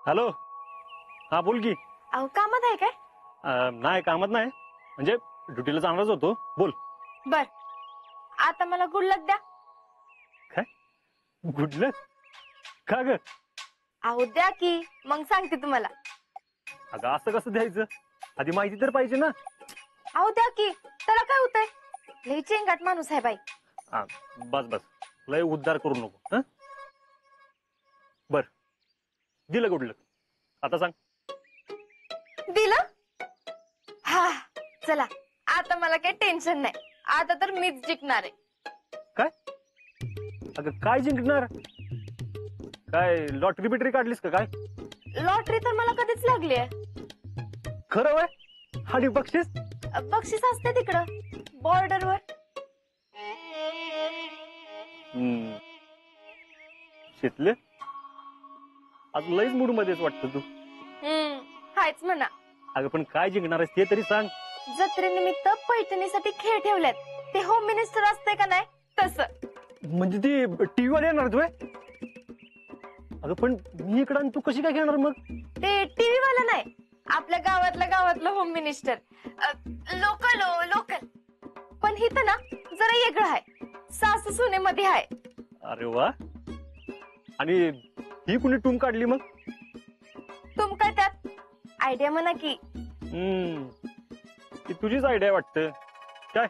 Hello, हा बोल की. अहो कामात आहे काय? नाही कामात नाही, म्हणजे ड्युटीला जाणारच होतो. बोल. बर, आता मला गुड लक द्या. काय गुड लक? का ग? अहो द्या की, मग सांगते तुम्हाला. अगं असं कसं द्यायचं? आधी माहिती तर पाहिजे ना. अहो द्या की, त्याला काय होतंय? लई चेंगाट माणूस आहे बाई. बस बस, लय उद्धार करू नको. बर, दिलं गुड लक. आता सांग. दिलं? हा, चला आता मला काही टेन्शन नाही. आता तर मीच जिंकणार आहे. काय? अगं काय जिंकणार? काय लॉटरी बिटरी काढलीस का काय? लॉटरी तर मला कधीच लागली आहे. खरं वय? आणि बक्षीस? बक्षीस असते तिकडं बॉर्डरवर. शितले, आज लईच मूड मध्येच वाटतं तू. हायच म्हणा. अगं पण काय जिंकणार आहेस ते तरी सांग. जत्रेनिमित्त पैठणीसाठी खेळ ठेवल्यात. ते होम मिनिस्टर असते का नाही तसं. म्हणजे ती टीव्ही वाले येणार तुय? अगं पण मी इकडं आणि तू कशी काय घेणार मग? ते टीव्ही वाला नाही, आपल्या गावातलं होम मिनिस्टर. Local local. पण हिथं ना जरा वेगळं आहे. सासू सुनेमध्ये आहे. अरे वा. आणि ही कुणी टूम काढली मग? तुम काय त्यात आयडिया म्हणा की. ती तुझीच आयडिया वाटतं काय?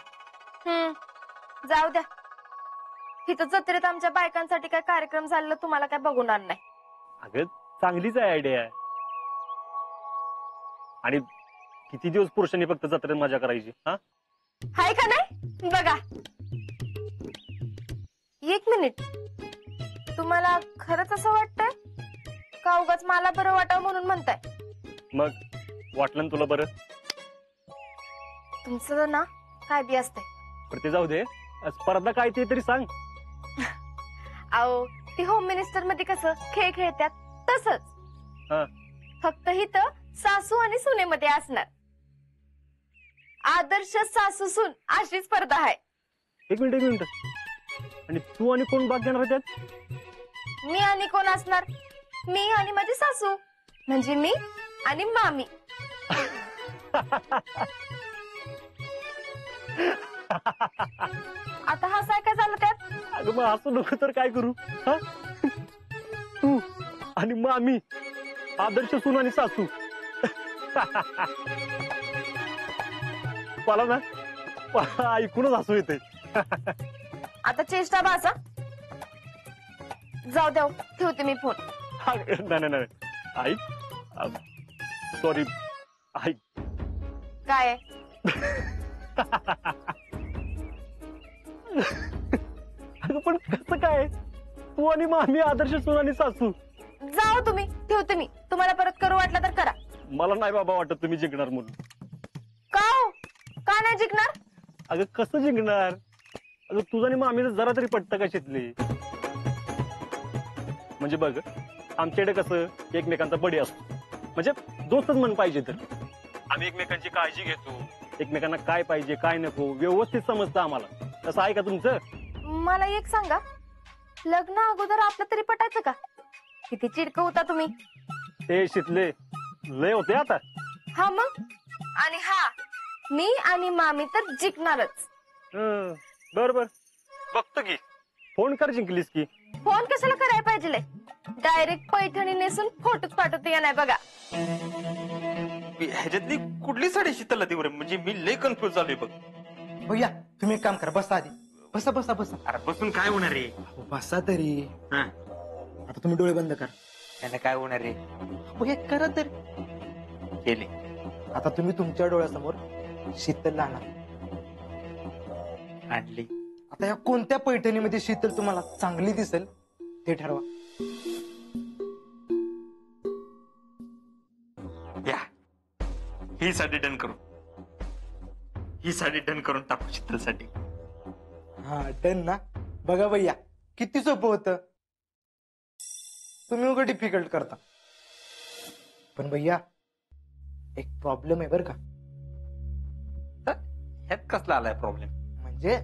जाऊ द्या. इथं जत्रेत आमच्या बायकांसाठी काय कार्यक्रम झालेला तुम्हाला काय बघून नाही. अगं चांगलीच आहे आयडिया. आणि किती दिवस पुरुषांनी फक्त जत्रेत मजा करायची? हाय का नाही बघा. एक मिनिट, तुम्हाला खरंच असं वाटतंय का उगाच मला बरं वाटावं म्हणून म्हणताय? मग वाटलं ना तुला बरं? तुमचं ना काय बी असतंय. पण ते जाऊ दे, स्पर्धा काय ते तरी सांग. अहो ती होम मिनिस्टर मध्ये कसं खेळ खेळतात तसंच, फक्त हिथं सासू आणि सुनेमध्ये असणार. आदर्श सासू सून अशी स्पर्धा आहे. एक मिनिट. आणि तू आणि कोण भाग घेणार त्यात? मी आणि कोण असणार? मी आणि माझी सासू, म्हणजे मी आणि मामी. आता हसाय काय झालं त्यात? अगं मग असं नको तर काय करू? तू आणि मामी, आदर्श सून आणि सासू. मला ना ऐकूनच हसू येते. आता चेष्टा बासा. जाऊ द्या, ठेवते मी फोन. नाही ऐक, सॉरी. ऐक काय? अगं पण कसं काय? तू आणि मामी, आदर्श सून आणि सासू. जाऊ तुम्ही, ठेवते मी. तुम्हाला परत करू वाटलं तर करा. मला नाही बाबा वाटत तुम्ही जिंकणार म्हणून. का हो? का नाही जिंकणार? अगं कसं जिंकणार? अगं तुझं आणि मामीला जरा तरी पटतं का शितली? म्हणजे बघ, आमच्याकडे कसं एकमेकांचा बडी असतो, म्हणजे दोस्तच म्हण पाहिजे. तर आम्ही एकमेकांची काळजी घेतो, एकमेकांना काय पाहिजे काय नको व्यवस्थित समजतं आम्हाला. तसं आहे का तुमचं? मला एक सांगा, लग्न अगोदर आपलं तरी पटायचं का? किती चिडक होता तुम्ही. ते शितले लय होते आता. हा मग. आणि हा, मी आणि मामी तर जिंकणारच. बर बघतो की. फोन कर जिंकलीस की. फोन कशाला करायला पाहिजे? डायरेक्ट पैठणी नेसून फोटोच पाठवते या नाही बघा. ह्याच्यातली कुठली साडी शीतलला ती? म्हणजे मी लय कन्फ्युज झालोय बघ. भैया तुम्ही एक काम करा, बसा आधी. बसा बसा बसा. अरे बसून काय होणार रे? बसा तरी. आता तुम्ही डोळे बंद करा. त्याला काय होणार रे? भैया करा तर. केले. आता तुम्ही तुमच्या डोळ्यासमोर शीतल आणा. आणली. आता या कोणत्या पैठणीमध्ये शीतल तुम्हाला चांगली दिसेल ते ठरवा. या ही साडी डन करू. ही साडी डन करून टाकू शीतलसाठी. हा डन ना. बघा भैया किती सोपं होतं. तुम्ही उघड डिफिकल्ट करता. पण भैया एक प्रॉब्लेम आहे बरं का. ह्यात कसला आलाय प्रॉब्लेम? म्हणजे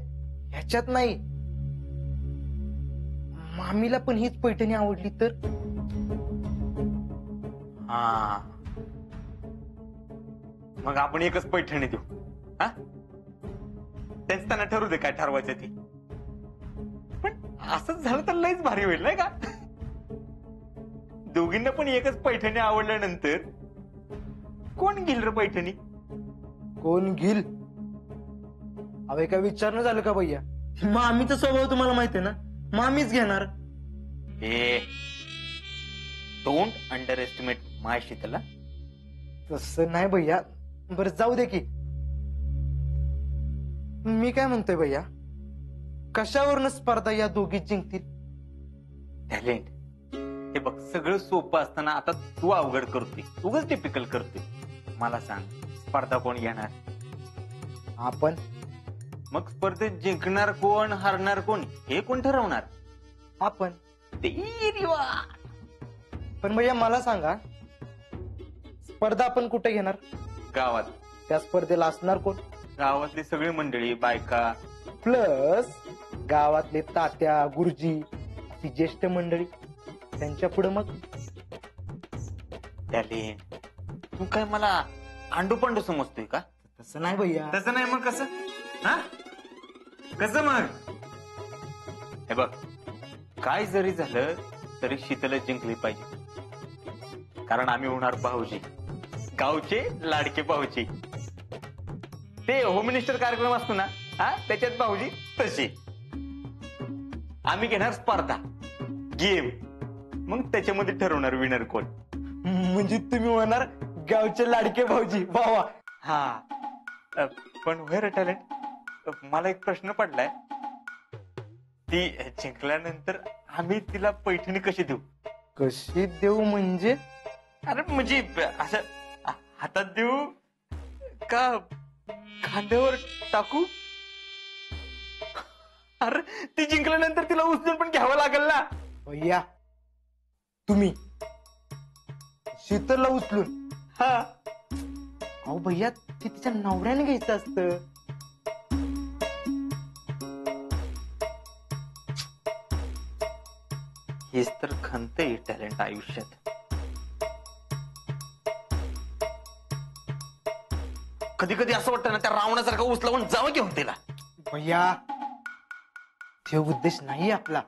ह्याच्यात नाही, मामीला पण हीच पैठणी आवडली तर? हा, मग आपण एकच पैठणी देऊ. हा, त्यांचं त्यांना ठरवू दे काय ठरवायचं ते. पण असंच झालं तर लयच भारी होईल नाही का? दोघींना पण एकच पैठणी आवडल्यानंतर कोण घेईल रे पैठणी? कोण घेईल? अवे काय विचारणं झालं का भैया? मामीचा स्वभाव तुम्हाला माहिती आहे ना, मामीच घेणार. ए, डोंट अंडर एस्टिमेट माय शीतला. तसं नाही भैया. बरं जाऊ दे की. मी काय म्हणतोय भैया, कशावरनं स्पर्धा या दोघी जिंकतील? टॅलेंट. हे बघ, सगळं सोपं असताना आता तू अवघड करतोय, उगाच टिपिकल करतोय. मला सांग, स्पर्धा कोण घेणार? आपण. मग स्पर्धेत जिंकणार कोण, हारणार कोण, हे कोण ठरवणार? आपण. तेरी वा. पण भैया मला सांगा, स्पर्धा आपण कुठे घेणार? गावात. त्या स्पर्धेला असणार कोण? गावातली सगळी मंडळी, बायका. प्लस गावातले तात्या, गुरुजी, ती ज्येष्ठ मंडळी, त्यांच्या पुढे मग टॅलेंट. तू काय मला आंडू पांडू समजतोय का? तसं नाही भैया. तसं नाही मग कसं? हा, कसं मग? हे बघ, काय जरी झालं तरी शीतल जिंकली पाहिजे, कारण आम्ही होणार भाऊजी, गावचे लाडके भाऊजी. ते होम मिनिस्टर कार्यक्रम असतो ना, हा, त्याच्यात भाऊजी तशी. आम्ही घेणार स्पर्धा, गेम, मग त्याच्यामध्ये ठरवणार विनर कोण. म्हणजे तुम्ही होणार गावचे लाडके भाऊजी. बावा. हा, पण व्हेर टॅलेंट, मला एक प्रश्न पडलाय. ती जिंकल्यानंतर आम्ही तिला पैठणी कशी देऊ? कशी देऊ म्हणजे? अरे म्हणजे असं हातात देऊ का खांद्यावर टाकू? अरे ती जिंकल्यानंतर तिला उचलून पण घ्यावं लागेल ना. भैया, तुम्ही शीतलला उचलून? हा, अहो भैया, ते तिच्या नवऱ्याने घ्यायचं असतं. हेच तर खंत टॅलेंट आयुष्यात. कधी कधी असं वाटतं ना, त्या रावणासारखं उचलावून जावं घेऊन तिला. भैया, ते उद्देश नाही आपला.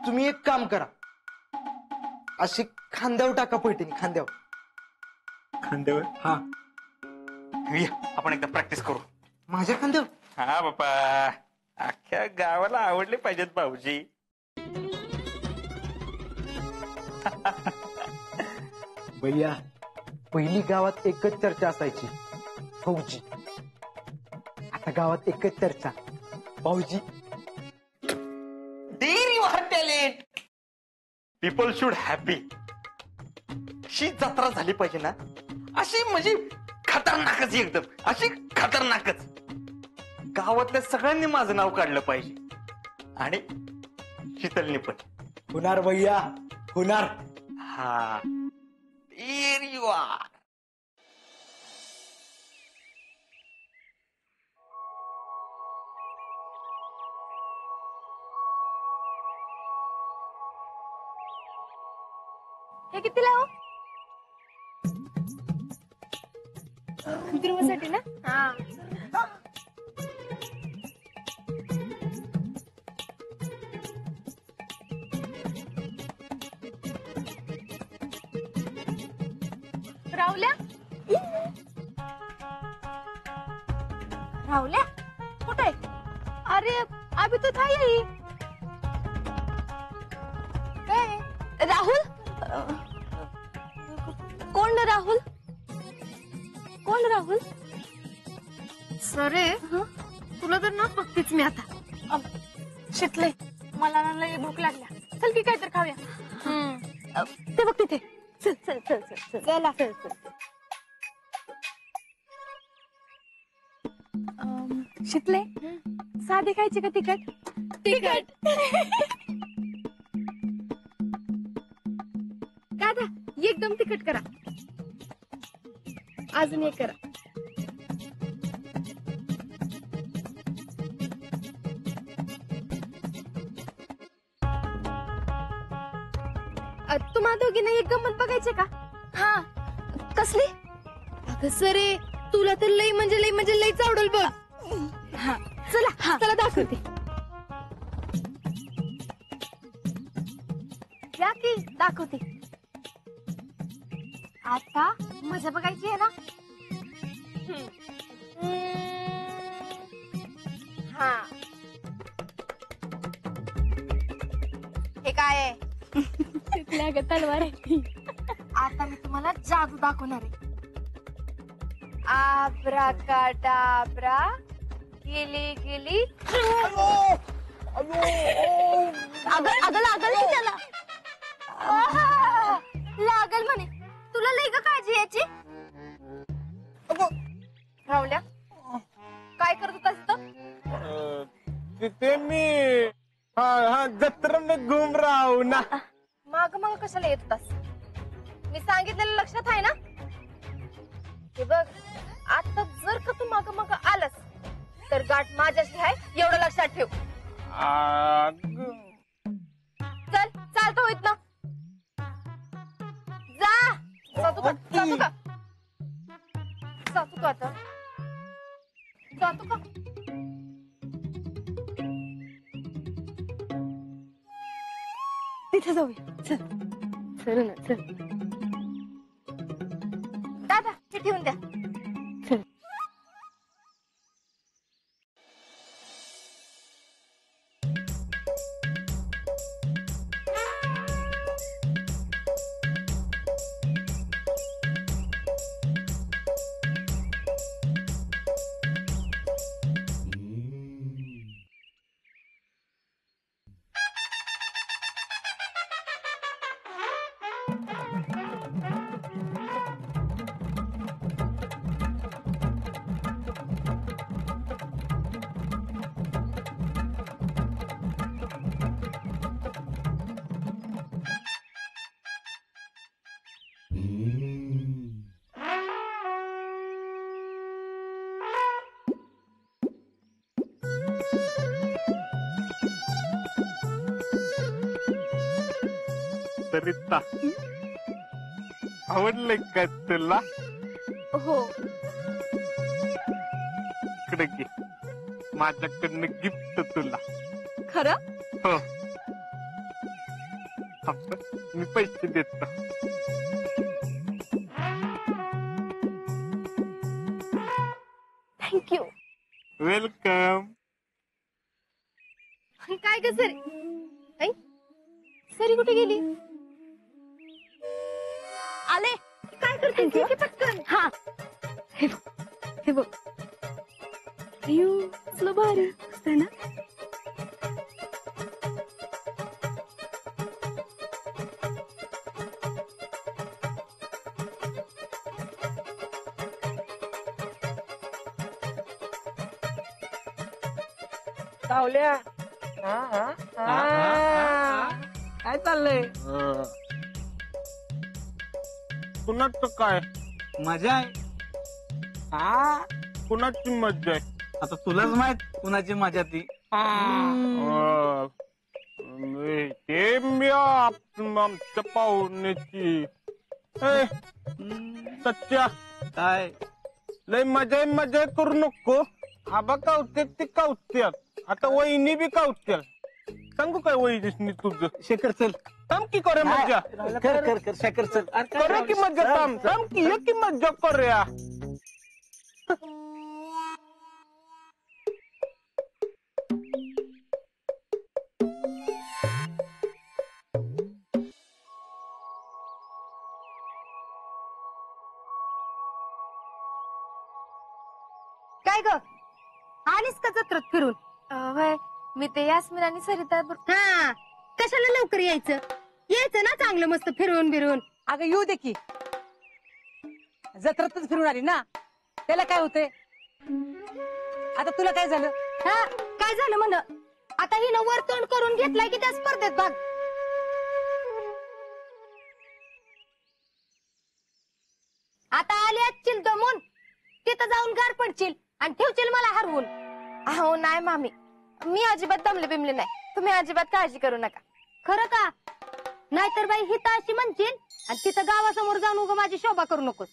तुम्ही एक काम करा, अशी खांद्यावर टाका पैठणी, खांद्यावर. खांद्यावर? हा. आपण एकदा प्रॅक्टिस करू. माझ्या खांद्यावर? हा बापा, अख्ख्या गावाला आवडले पाहिजेत भाऊजी. भैया, पहिली गावात एकच चर्चा असायची, भाऊजी. आता गावात एकच चर्चा, भाऊजी. There you are talent. People should happy. अशी जत्रा झाली पाहिजे ना, अशी म्हणजे खतरनाकच, एकदम अशी खतरनाकच. गावातल्या सगळ्यांनी माझं नाव काढलं पाहिजे, आणि शीतलने पण. होणार भैया, होणार. हा, देर यू आर. हे कितीला हो? ध्रुवासाठी ना? हा. राहुल्या? राहुल्या कुठे? अरे अभी तो था यही. काय राहुल? कोण राहुल? कोण राहुल? सरे, तुला तर ना बघतेच मी आता. शिकले, मला ना लय भूक लागल्या. चल की काहीतरी खाऊया. ते बघ तिथे. चल चल चल चल चला चल चल. शिकले, साधे खायचे का तिखट? तिखट. दादा, एकदम तिखट करा. अजून एक करा. तुम्हा दोघींना एक गंमत बघायची का? हा. कसली? अगं सरे, तुला तर लई म्हणजे लईच आवडेल बघ. हा चला चला दाखवते. या की दाखवते. आता मजा बघायची आहे ना? हा. हे काय आहे? तलवार आहे. आता मी तुम्हाला जादू दाखवणार आहे. आब्राकाडाब्रा गेली गेली. अगं लागल की त्याला. लागल म्हणे. तुला लई का काळजी याची? राहुल्या काय करत होतास तर? तिथे मी जत्रा में घूम रहा हूं ना. माग माग कशाला येत होतास? मी सांगितलेलं लक्षात आहे ना? हे बघ, आता जर का तू माग माग आलास तर गाठ माझ्याशी आहे एवढं लक्षात ठेव. चल चालतो इथनं. जा. जातो का? जातो का? जातो का आता? जातो का? तिथे जाऊया. चल चल ना चल. दादा हे ठेवून द्या. चल. सरिता आवडले का तुला? हो. इकडे घे, माझ्याकडनं गिफ्ट तुला. खरं? हो. मी पैसे देतो. थँक्यू. वेलकम. काय ग सरी? आई सरी कुठे गेली? आले. काय करते की पटकन? हा. हे बघ. स्लो भारी असते ना. सावल्या काय चाललंय? कुणाचं काय? मजा आहे. कुणाची मज्जा आहे? आता तुलाच माहित कुणाची मजा ती. ते मी आमच्या पाहुण्याची. सच्च्या काय लय मजा करू नको. आबा कावत्यात ती कावत्यात. आता वहिनी बी कावत्यात. सांगू काय वहिनी तुझं? शेखर चल. थांब की करे मज्जा. कर शेखर चल. करे की मज्जा. थांब की ये की मज्जा करूया. काय ग आलीस का जत्रेत फिरून? वय मी ते यास्मिन आणि सरिता. हा कशाला लवकर यायचं ना चांगलं मस्त फिरून बिरून. अगं येऊ दे की, जत्रातच फिरून आली ना, त्याला काय होतंय? आता तुला काय झालं? हा काय झालं म्हण? आता हिनं वर तोंड करून घेतलाय की त्या स्पर्धेत भाग. आता आली असशील दमून, तिथं जाऊन गार पडशील आणि ठेवशील मला हरवून. अहो नाही मामी, मी अजिबात दमले बिमले नाही. तुम्ही अजिबात काळजी करू नका. खरं का? नाहीतर बाई हिता अशी म्हणशील आणि तिथं गावासमोर जाऊन उगा माझी शोभा करू नकोस.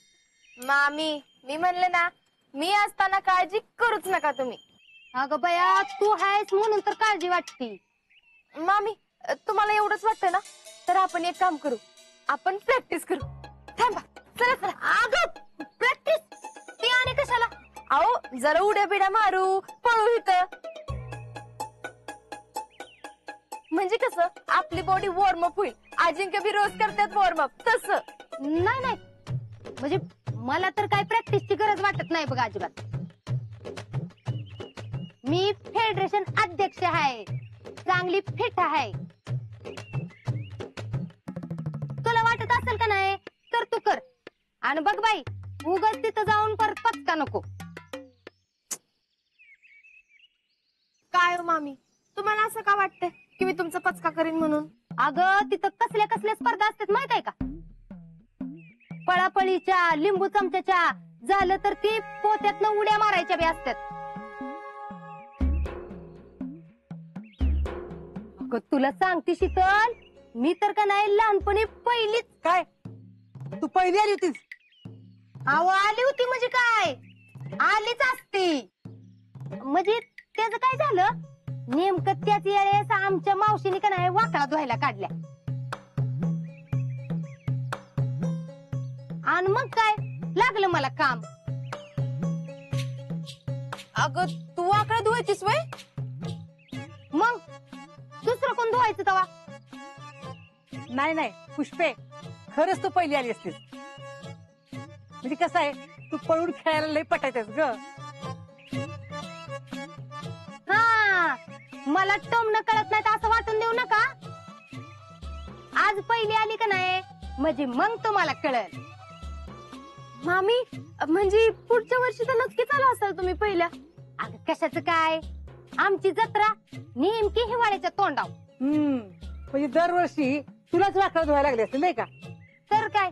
मामी मी म्हणले ना, मी असताना काळजी करूच नका तुम्ही. अगं बया तू आहेस म्हणून तर काळजी वाटती. मामी तुम्हाला एवढंच वाटतं ना, तर आपण एक काम करू, आपण प्रॅक्टिस करू. थांबा चला चला. अगं प्रॅक्टिस ती आणि कशाला? अहो जरा उड्या बिड्या मारू, पळू इथं, म्हणजे कसं आपली बॉडी वॉर्मअप होईल. अजिंक्य बी रोज करतात वॉर्मअप तसं. नाही नाही म्हणजे मला तर काय प्रॅक्टिसची गरज वाटत नाही बघ अजिबात. मी फेडरेशन अध्यक्ष आहे, चांगली फिट आहे. तुला वाटत असेल का नाही तर तू कर. आणि बघ बाई उगाच तिथं जाऊन परत पचका नको. काय हो मामी, तुम्हाला असं का वाटतंय की मी तुमचा पचका करीन म्हणून? अगं तिथं कसल्या कसल्या स्पर्धा असतात माहित आहे का? पळापळीच्या, लिंबू चमच्याच्या, झालं तर ती पोत्यातनं उड्या मारायच्या बी असतात. अगं तुला सांगते शीतल, मी तर का नाही लहानपणी पहिलीच. काय तू पहिली आली होतीस? अहो आली होती म्हणजे काय, आलीच असती. म्हणजे त्याचं काय झालं, नेमकं त्याच वेळेस आमच्या मावशीने का नाही वाकडा धुवायला काढल्या. आणि मग काय लागलं मला काम. अगं तू वाकडा धुवायचीस वय? मग दुसरं कोण धुवायचं तवा? नाही नाही पुष्पे, खरंच तू पहिली आली असतीस. म्हणजे कसं आहे, तू पळून खेळायला लय पटायचंस ग. हा मला टोमणं कळत नाही असं वाटून देऊ नका. आज पहिली आली का नाही म्हणजे मग तुम्हाला कळल. मामी म्हणजे पुढच्या वर्षी तर नक्की चालू असाल तुम्ही पहिल्या. अगं कशाचं काय, आमची जत्रा नेमकी हिवाळ्याच्या तोंडाव. म्हणजे दरवर्षी तुलाच वाकडं धुवायला लागले असते नाही का? तर काय.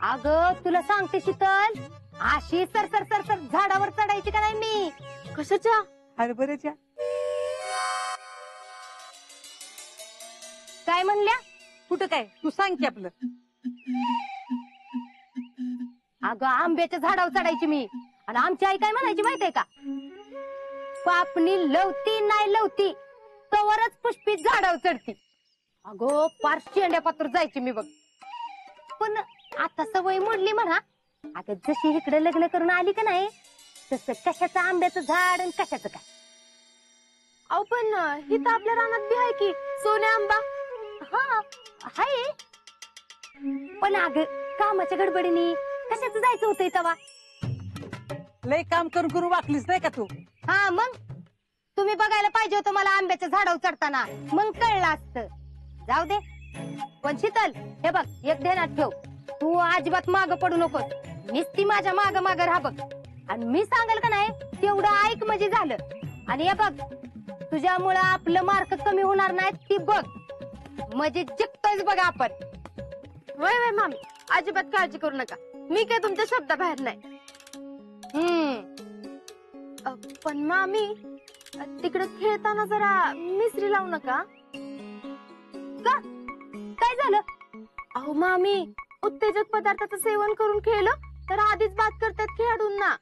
अगं तुला सांगते शीतल, अशी सर सर सर सर झाडावर चढायची का नाही मी. कशाच्या? हरभऱ्याच्या. काय म्हणल्या? कुठं काय, तू सांग की आपलं. अगं आंब्याच्या झाडावर चढायची मी. आणि आमची आई काय म्हणायची माहितीये का, पापणी लवती नाही लवती तवरच पुष्पी झाडावर चढती. अगो पार शेंड्यापात्र जायची मी बघ. पण आता सवय मोडली म्हणा. आता जशी इकडे लग्न करून आली का नाही तसं कशाचं आंब्याचं झाड आणि कशाचं काय. अहो पण हिथं आपल्या रानात बी आहे की सोन्या आंबा. हा आहे, पण अगं कामाच्या गडबडीने कशाचं जायचं होतंय तवा. लय काम करून करून वाकलीस नाही का तू? हा मग तुम्ही बघायला पाहिजे होतं मला आंब्याच्या झाडावर चढताना, मग कळलं असतं. जाऊ दे. पण शीतल हे बघ एक ध्यानात ठेव, तू अजिबात माग पडू नकोस. नुसती माझ्या माग माग राहा बघ. आणि मी सांगाल का नाही तेवढं ऐक म्हणजे झालं. आणि हे बघ तुझ्यामुळं आपलं मार्क कमी होणार नाहीत ती बघ. म्हणजे जिंकतोयच बघा आपण. वय वय मामी अजिबात काळजी करू नका, मी काय तुमच्या शब्दाबाहेर नाही. पण मामी तिकडे खेळताना जरा मिसरी लावू नका. का काय झालं? अहो मामी उत्तेजक पदार्थाचं सेवन करून खेळलं तर आधीच बाद करतात खेळाडूंना.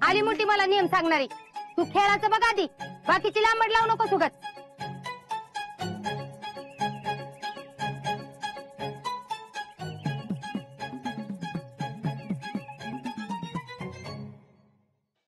आली मोठी मला नियम सांगणारी. तू खेळाचं बघ आधी, बाकीची लांबड लावू नको सुगत.